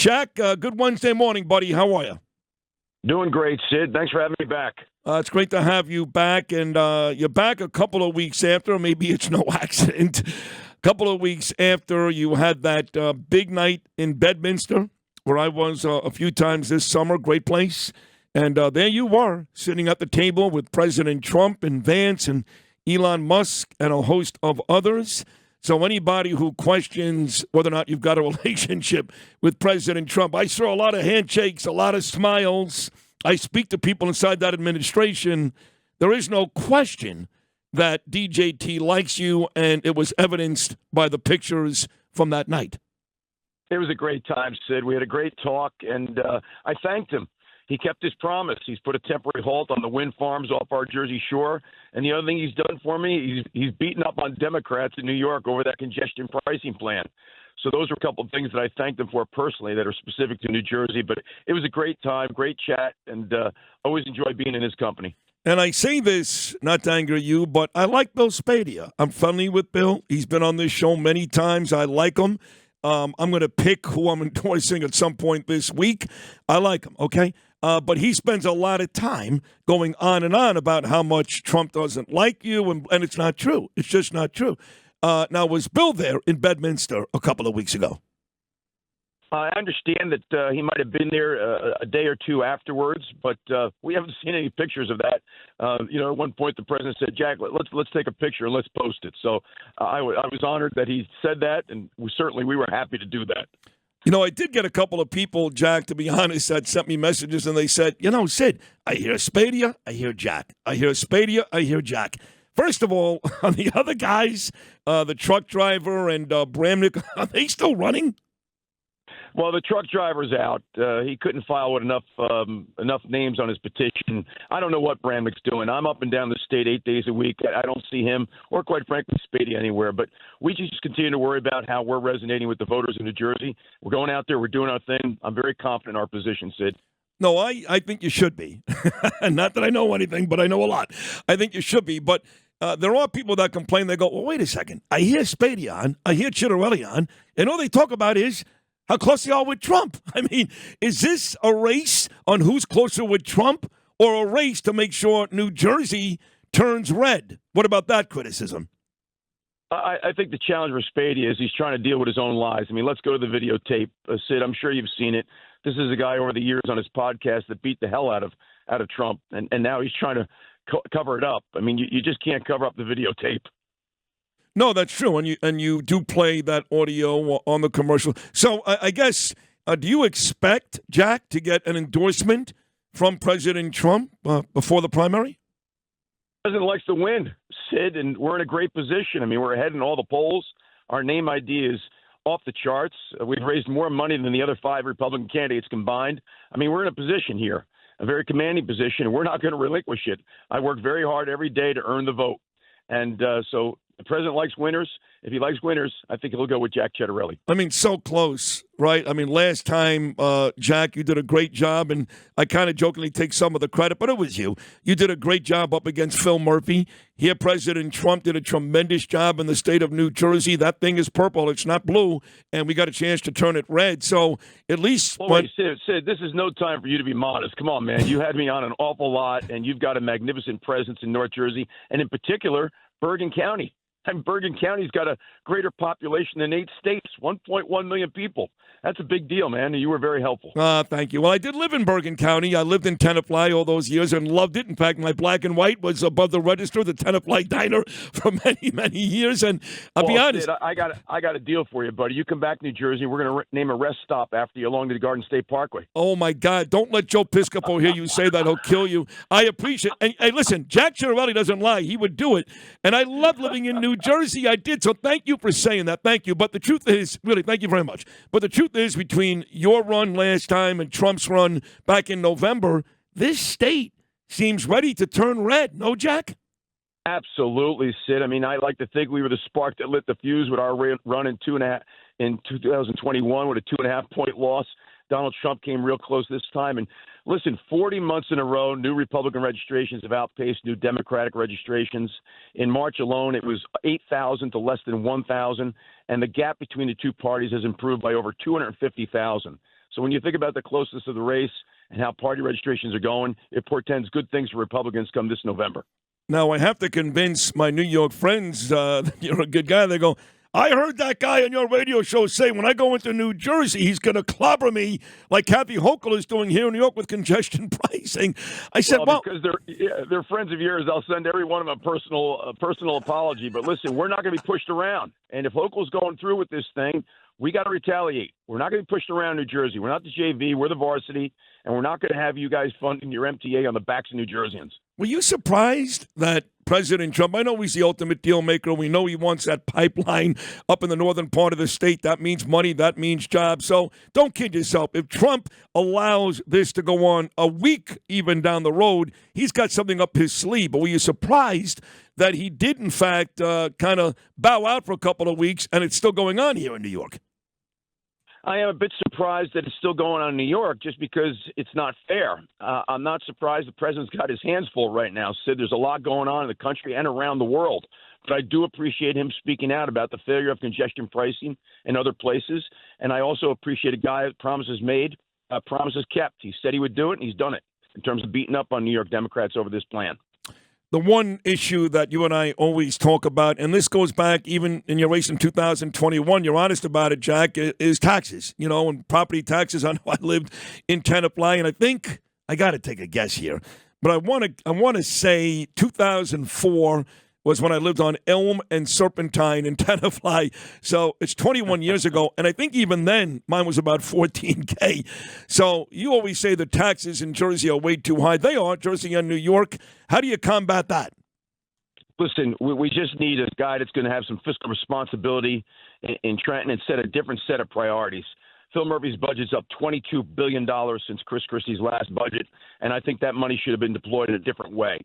Jack, good Wednesday morning, buddy. How are you? Doing great, Sid. Thanks for having me back. It's great to have you back, and you're back a couple of weeks after. Maybe it's no accident. A couple of weeks after you had that big night in Bedminster, where I was a few times this summer. Great place. And there you were, sitting at the table with President Trump and Vance and Elon Musk and a host of others. So anybody who questions whether or not you've got a relationship with President Trump, I saw a lot of handshakes, a lot of smiles. I speak to people inside that administration. There is no question that DJT likes you, and it was evidenced by the pictures from that night. It was a great time, Sid. We had a great talk, and I thanked him. He kept his promise. He's put a temporary halt on the wind farms off our Jersey shore. And the other thing he's done for me, he's beaten up on Democrats in New York over that congestion pricing plan. So those are a couple of things that I thanked him for personally that are specific to New Jersey. But it was a great time, great chat, and always enjoy being in his company. And I say this not to anger you, but I like Bill Spadea. I'm friendly with Bill. He's been on this show many times. I like him. I'm going to pick who I'm endorsing at some point this week. I like him, okay? But he spends a lot of time going on and on about how much Trump doesn't like you, and it's not true. It's just not true. Now, was Bill there in Bedminster a couple of weeks ago? I understand that he might have been there a day or two afterwards, but we haven't seen any pictures of that. At one point the president said, "Jack, let's take a picture and let's post it." So I was honored that he said that, and we were happy to do that. You know, I did get a couple of people, Jack, to be honest, that sent me messages, and they said, Sid, I hear Spadea, I hear Jack. I hear Spadea, I hear Jack. First of all, on the other guys, the truck driver and Bramnick, are they still running? Well, the truck driver's out. He couldn't file with enough names on his petition. I don't know what Bramnick's doing. I'm up and down the state 8 days a week. I don't see him or, quite frankly, Spady anywhere. But we just continue to worry about how we're resonating with the voters in New Jersey. We're going out there. We're doing our thing. I'm very confident in our position, Sid. No, I think you should be. Not that I know anything, but I know a lot. I think you should be. But there are people that complain. They go, well, wait a second. I hear Spady on. I hear Ciattarelli on. And all they talk about is how close they are with Trump. I mean, is this a race on who's closer with Trump or a race to make sure New Jersey turns red? What about that criticism? I think the challenge for Spady is he's trying to deal with his own lies. I mean, let's go to the videotape. Sid, I'm sure you've seen it. This is a guy over the years on his podcast that beat the hell out of Trump, and now he's trying to cover it up. I mean, you just can't cover up the videotape. No, that's true, and you do play that audio on the commercial. So I guess, do you expect, Jack, to get an endorsement from President Trump before the primary? The president likes to win, Sid, and we're in a great position. I mean, we're ahead in all the polls. Our name ID is off the charts. We've raised more money than the other 5 Republican candidates combined. I mean, we're in a position here, a very commanding position, and we're not going to relinquish it. I work very hard every day to earn the vote, and so the president likes winners. If he likes winners, I think he'll go with Jack Ciattarelli. I mean, so close, right? I mean, last time, Jack, you did a great job, and I kind of jokingly take some of the credit, but it was you. You did a great job up against Phil Murphy. Here, President Trump did a tremendous job in the state of New Jersey. That thing is purple. It's not blue, and we got a chance to turn it red. So at least... Well, wait, Sid, this is no time for you to be modest. Come on, man. You had me on an awful lot, and you've got a magnificent presence in North Jersey, and in particular, Bergen County. And Bergen County's got a greater population than 8 states, 1.1 million people. That's a big deal, man, and you were very helpful. Thank you. Well, I did live in Bergen County. I lived in Tenafly all those years and loved it. In fact, my black and white was above the register, the Tenafly Diner, for many, many years. And I'll be honest. Sid, I got a deal for you, buddy. You come back to New Jersey, we're going to name a rest stop after you along the Garden State Parkway. Oh, my God. Don't let Joe Piscopo hear you say that. He'll kill you. I appreciate it. Hey, listen, Jack Ciattarelli doesn't lie. He would do it. And I love living in New Jersey. I did. So thank you for saying that. Thank you. But the truth is, really, thank you very much. But the truth is, between your run last time and Trump's run back in November, this state seems ready to turn red. No, Jack? Absolutely, Sid. I mean, I like to think we were the spark that lit the fuse with our run in 2021 with a 2.5-point loss. Donald Trump came real close this time. And listen, 40 months in a row, new Republican registrations have outpaced new Democratic registrations. In March alone, it was 8,000 to less than 1,000. And the gap between the two parties has improved by over 250,000. So when you think about the closeness of the race and how party registrations are going, it portends good things for Republicans come this November. Now, I have to convince my New York friends you're a good guy. They go, I heard that guy on your radio show say when I go into New Jersey, he's going to clobber me like Kathy Hochul is doing here in New York with congestion pricing. I said, because they're friends of yours, I'll send every one of them a personal apology. But listen, we're not going to be pushed around. And if Hochul's going through with this thing, we got to retaliate. We're not going to be pushed around New Jersey. We're not the JV. We're the varsity. And we're not going to have you guys funding your MTA on the backs of New Jerseyans. Were you surprised that President Trump, I know he's the ultimate deal maker. We know he wants that pipeline up in the northern part of the state. That means money. That means jobs. So don't kid yourself. If Trump allows this to go on a week even down the road, he's got something up his sleeve. But were you surprised that he did, in fact, kind of bow out for a couple of weeks and it's still going on here in New York? I am a bit surprised that it's still going on in New York just because it's not fair. I'm not surprised the president's got his hands full right now, Sid. There's a lot going on in the country and around the world. But I do appreciate him speaking out about the failure of congestion pricing in other places. And I also appreciate a guy that promises made, promises kept. He said he would do it, and he's done it in terms of beating up on New York Democrats over this plan. The one issue that you and I always talk about, and this goes back even in your race in 2021, you're honest about it, Jack, is taxes. You know, and property taxes. I know I lived in Tenafly, and I think I got to take a guess here, but I want to say 2004 was when I lived on Elm and Serpentine in Tenafly. So it's 21 years ago. And I think even then, mine was about $14K. So you always say the taxes in Jersey are way too high. They are, Jersey and New York. How do you combat that? Listen, we just need a guy that's going to have some fiscal responsibility in Trenton and set a different set of priorities. Phil Murphy's budget's up $22 billion since Chris Christie's last budget, and I think that money should have been deployed in a different way.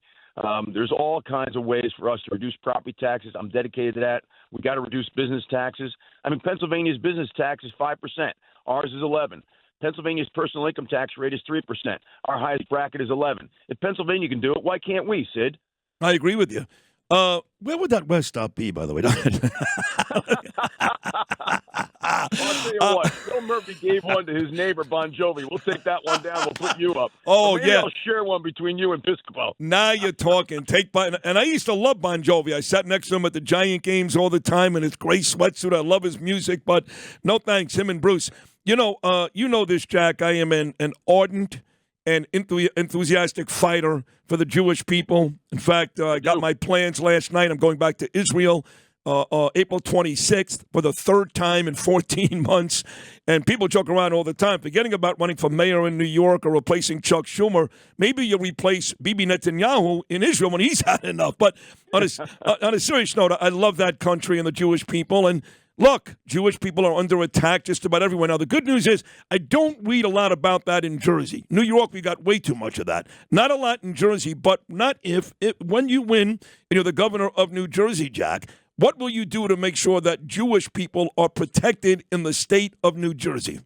There's all kinds of ways for us to reduce property taxes. I'm dedicated to that. We got to reduce business taxes. I mean, Pennsylvania's business tax is 5%. Ours is 11%. Pennsylvania's personal income tax rate is 3%. Our highest bracket is 11%. If Pennsylvania can do it, why can't we, Sid? I agree with you. Where would that rest stop be, by the way? I'll tell you what, Phil Murphy gave one to his neighbor, Bon Jovi. We'll take that one down. We'll put you up. Oh, maybe yeah. I'll share one between you and Piscopo. Now you're talking. And I used to love Bon Jovi. I sat next to him at the Giant games all the time in his gray sweatsuit. I love his music, but no thanks, him and Bruce. You know this, Jack. I am an ardent and enthusiastic fighter for the Jewish people. In fact, I got my plans last night. I'm going back to Israel April 26th for the third time in 14 months. And people joke around all the time, forgetting about running for mayor in New York or replacing Chuck Schumer. Maybe you replace Bibi Netanyahu in Israel when he's had enough. But on a serious note, I love that country and the Jewish people. And look, Jewish people are under attack just about everywhere. Now, the good news is I don't read a lot about that in Jersey. New York, we got way too much of that. Not a lot in Jersey, but not when you win and you're the governor of New Jersey, Jack. What will you do to make sure that Jewish people are protected in the state of New Jersey?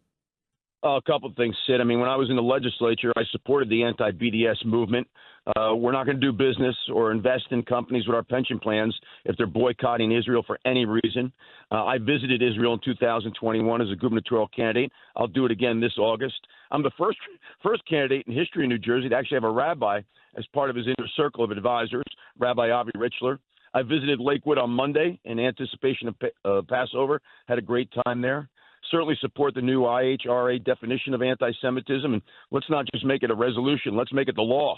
A couple of things, Sid. I mean, when I was in the legislature, I supported the anti-BDS movement. We're not going to do business or invest in companies with our pension plans if they're boycotting Israel for any reason. I visited Israel in 2021 as a gubernatorial candidate. I'll do it again this August. I'm the first candidate in history in New Jersey to actually have a rabbi as part of his inner circle of advisors, Rabbi Avi Richler. I visited Lakewood on Monday in anticipation of Passover. Had a great time there. Certainly support the new IHRA definition of anti-Semitism, and let's not just make it a resolution. Let's make it the law.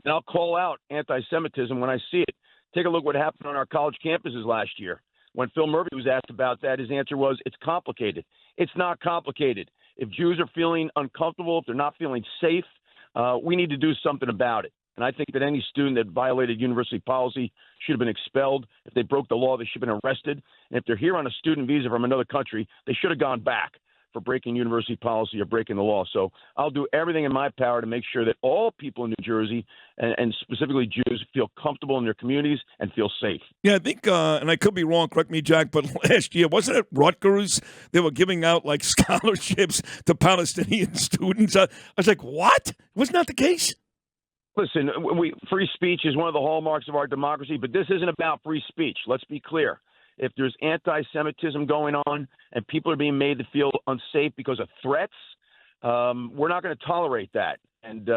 And I'll call out anti-Semitism when I see it. Take a look what happened on our college campuses last year. When Phil Murphy was asked about that, his answer was, it's complicated. It's not complicated. If Jews are feeling uncomfortable, if they're not feeling safe, we need to do something about it. And I think that any student that violated university policy should have been expelled. If they broke the law, they should have been arrested. And if they're here on a student visa from another country, they should have gone back for breaking university policy or breaking the law. So I'll do everything in my power to make sure that all people in New Jersey, and specifically Jews, feel comfortable in their communities and feel safe. Yeah, I think, and I could be wrong, correct me, Jack, but last year, wasn't it Rutgers? They were giving out, like, scholarships to Palestinian students. I was like, what? Wasn't that the case? Listen, free speech is one of the hallmarks of our democracy, but this isn't about free speech. Let's be clear. If there's anti-Semitism going on and people are being made to feel unsafe because of threats, We're not going to tolerate that. And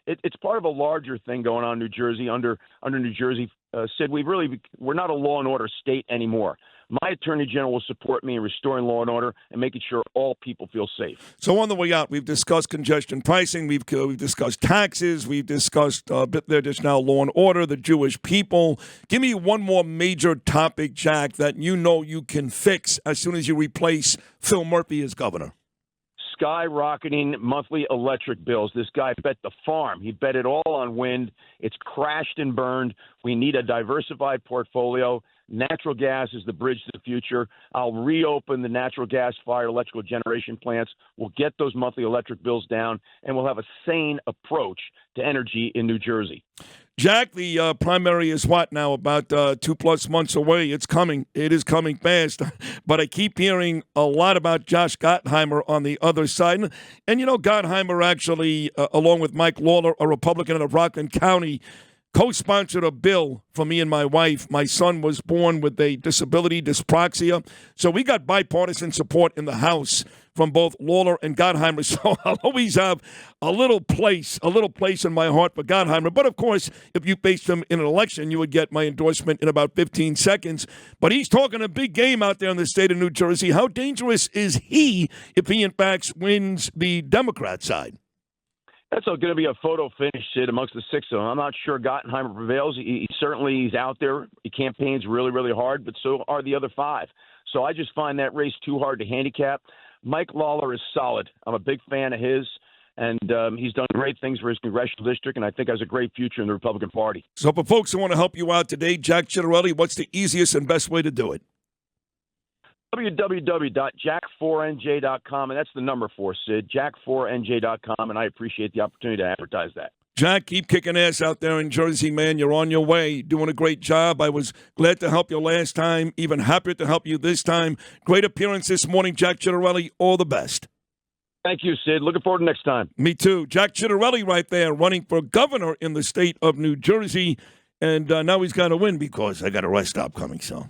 it's part of a larger thing going on in New Jersey under New Jersey. Sid, we're not a law and order state anymore. My attorney general will support me in restoring law and order and making sure all people feel safe. So on the way out, we've discussed congestion pricing, we've discussed taxes, we've discussed a bit there just now law and order, the Jewish people. Give me one more major topic, Jack, that you know you can fix as soon as you replace Phil Murphy as governor. Skyrocketing monthly electric bills. This guy bet the farm. He bet it all on wind. It's crashed and burned. We need a diversified portfolio. Natural gas is the bridge to the future. I'll reopen the natural gas-fired electrical generation plants. We'll get those monthly electric bills down, and we'll have a sane approach to energy in New Jersey. Jack, the primary is what now? About 2+ months away. It's coming. It is coming fast. But I keep hearing a lot about Josh Gottheimer on the other side. And you know, Gottheimer actually, along with Mike Lawler, a Republican of Rockland County, co-sponsored a bill for me and my wife. My son was born with a disability, dyspraxia. So we got bipartisan support in the House from both Lawler and Gottheimer. So I'll always have a little place in my heart for Gottheimer. But, of course, if you faced him in an election, you would get my endorsement in about 15 seconds. But he's talking a big game out there in the state of New Jersey. How dangerous is he if he, in fact, wins the Democrat side? That's going to be a photo finish, Sid, amongst the six of them. I'm not sure Gottheimer prevails. He's out there. He campaigns really, really hard, but so are the other five. So I just find that race too hard to handicap. Mike Lawler is solid. I'm a big fan of his, and he's done great things for his congressional district, and I think has a great future in the Republican Party. So for folks who want to help you out today, Jack Ciattarelli, what's the easiest and best way to do it? www.jack4nj.com, and that's the number 4, Sid, jack4nj.com, and I appreciate the opportunity to advertise that. Jack, keep kicking ass out there in Jersey, man. You're on your way, doing a great job. I was glad to help you last time, even happier to help you this time. Great appearance this morning, Jack Ciattarelli. All the best. Thank you, Sid. Looking forward to next time. Me too. Jack Ciattarelli right there, running for governor in the state of New Jersey. And now he's got to win because I got a rest stop coming, so.